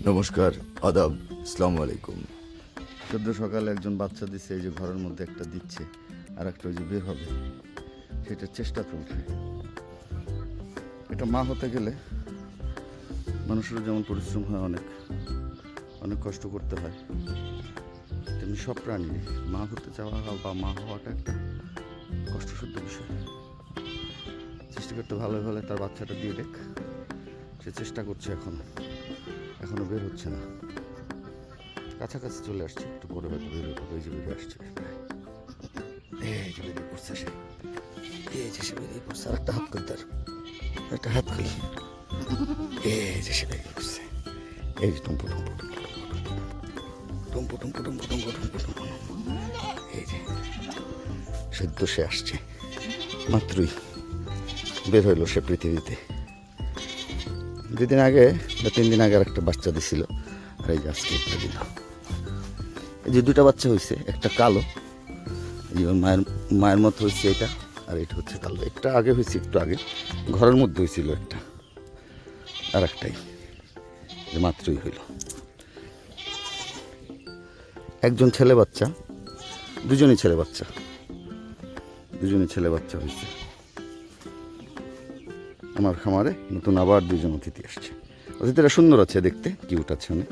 নমস্কার, আদাব, আসসালামু আলাইকুম। সদ্য সকালে একজন বাচ্চা দিচ্ছে, এই যে ঘরের মধ্যে একটা দিচ্ছে, আর একটা ওই যে বের হবে, সেটার চেষ্টা চলছে। এটা মা হতে গেলে মানুষের যেমন পরিশ্রম হয়, অনেক অনেক কষ্ট করতে হয়, তেমনি সব প্রাণী মা হতে চাওয়া বা মা হওয়াটা একটা কষ্টসাধ্য বিষয়। চেষ্টা করতে ভালো হলে তার বাচ্চাটা দিয়ে দেখ, সে চেষ্টা করছে, এখনো বের হচ্ছে না। কাছাকাছি চলে আসছে, একটু পরে হয়তো বের হতে হবে। এই যে বেরিয়ে আসছে, এই যে বেরিয়ে পড়ছে সে, এই যে সে বেরিয়ে পড়ছে। আর একটা হাত করি, তার একটা হাত করি, এই যে সে বেরিয়ে পড়ছে। এই যে টুম্পু টুম্পু টুম্পু টুম্পু টুম্পু টুম্পু টুম্পু টুম্পু, এই যে সদ্য সে আসছে, মাত্রই বের হইল সে পৃথিবীতে। 2 দিন আগে বা 3 দিন আগে আর একটা বাচ্চা দিছিল, আর এই যে আজকে একটা দিল। এই যে 2টা বাচ্চা হয়েছে, একটা কালো, এই যে মায়ের মতো হয়েছে এটা, আর এটা হচ্ছে কালো। একটা আগে হয়েছে, একটু আগে ঘরের মধ্যে হয়েছিল একটা, আর একটাই যে মাত্রই হইল। একজন ছেলে বাচ্চা, দুজনই ছেলে বাচ্চা হয়েছে। আমার খামারে নতুন আবার 2জন অতিথি আসছে। অতিথিরা সুন্দর আছে দেখতে, কিউট আছে অনেক।